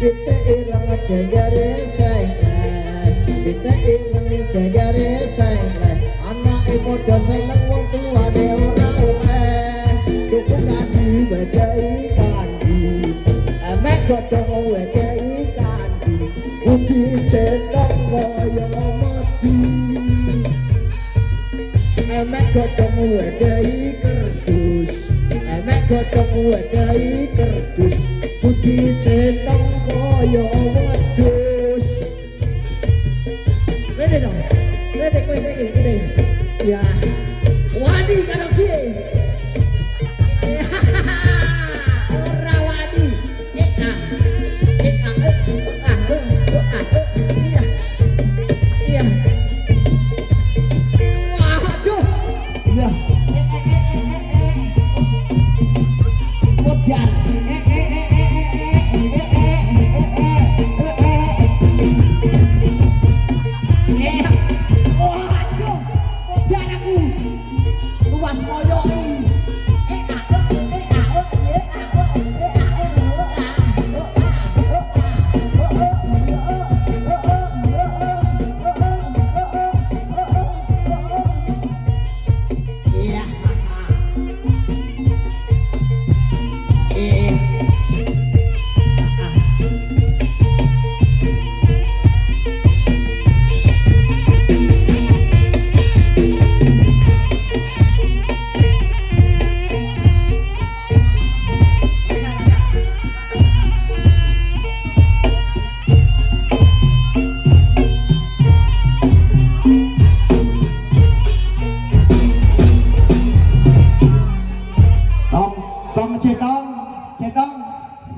Kita irang jengger sayang jajare seleh anake padha seneng wong tuane ora oleh tuku kanthi wedai kanthi emek godhong wedai kanthi ugi cendong kaya mati emek godhong wedai kerdus emek godhong wedai kerdus ugi cendong kaya wedus gede dong gede ya wadi karo piye ora wadi iya waduh iya modar waduh modar aku luas koyo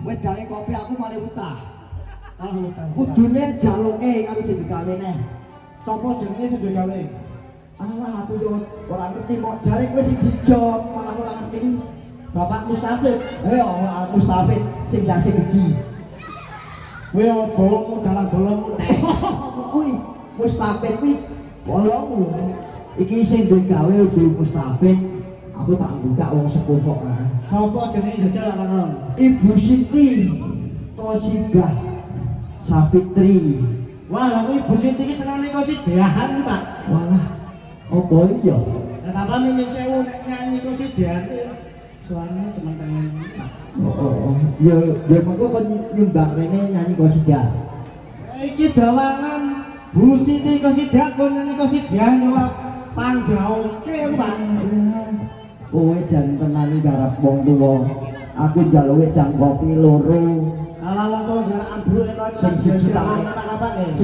wedane kopi aku malah utah. Kudune jaluke karo sing digawene. Sapa jenenge sing digawe? Alah aku yo ora ngerti kok jare kowe sing dijok malah ora ngerti. Bapak Mustafid. Mustafid sing dase gede. Kowe bolongmu dalang bolongmu nek. Kuwi Mustafid kuwi bolongmu. Iki sing digawe kudu Mustafid. Aku tak buka wong sepuh kok. Sapa jenenge jajal lan Ibu Siti Tosibah Safitri. Wah, lha kuwi Ibu Siti iki senenge kosidahan, Pak. Walah. Apa iya? Lah apa minyen sewu nek nyanyi kosidahan suarane cuma pengen. Oh. Ya mengko kon nyumbang rene nyanyi kosidahan. Iki dawangan Bu Siti kosidahan kon nyanyi kosidahan yo panggaoke, Pak. Kowe jan tenani garap wong tuwa. Aku njaluke jang kopi loro. Ala wong tuwa garap ambruk nek sing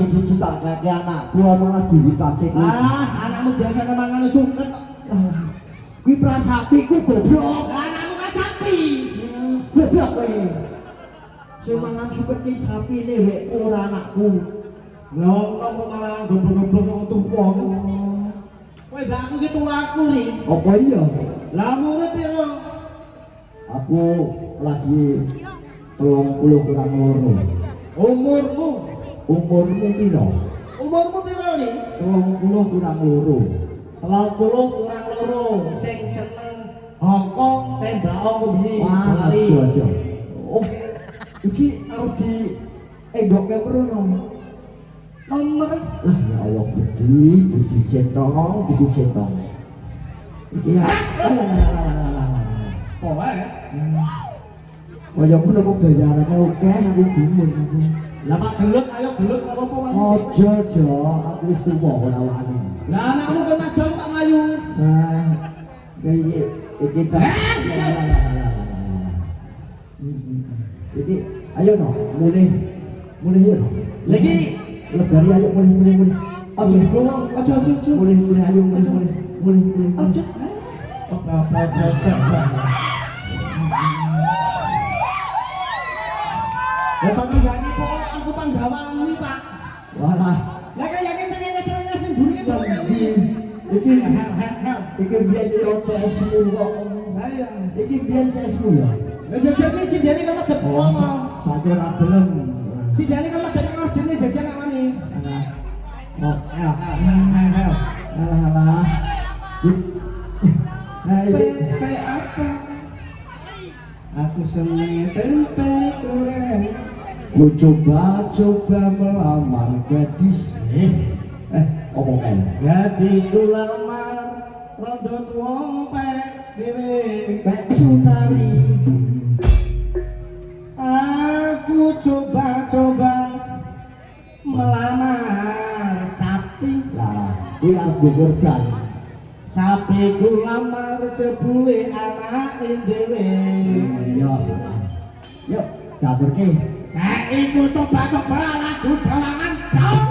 siji tak kakek anakku malah diwitake kuwi. Anakmu biasane mangane suket. Kuwi prasapiku goblok. Anakmu kan sapi. Goblok kowe. Sing mangan suket ki sapine wek ora anakku. Lha kok malah goblok-goblok wong tuwa. Kowe mbak aku ki tuaku ri. Apa iya? Lah umure piro? Aku lagi 30 kurang loro. Umurmu piro? Umurmu piro nih? 30 kurang loro. 30 kurang loro. Sing seneng Hongkong tembak kuwi Bali. Oh. Iki arep di endoknya perono. Nomor. Ya Allah gede centong. Iya. Kok wae? Kaya ngono kok bayarane akeh aku bingung aku. Lah Pak gelut ayo gelut apa-apa wae. Aja jo, aku wis tuwa ora wani. Lah anakmu kok aja tak mayu. Nah. Iki ta. Iki ayo no, mulih yo no. Lagi lebari ayo mulih. Aja ngomong, aja. Mulih ayo mulih. Aja. Ya sampe jane kok aku panggawan Pak. Walah. Lah kaya seneng semburi iki. Iki biyen yo CSU kok. Lah iya. Iki biyen CSU ya. Lah yo jane sindene kok medhep ngomong. Saiki ora gelem. Sindene kok medhep ngojene jajan namane. Alah. Tempe apa? Aku seneng tempe goreng. Ku coba melamar gadis. Apa kae? Gadis kulamar rondo tuwa pek dhewe. Pek Sutari. Aku coba-coba melamar sapi. Lah, kuwi arep gugurkan. Sapi kulamar jebule anake dhewe. Iya. Yuk, caturke. Nah, itu coba-coba lagu bawangan.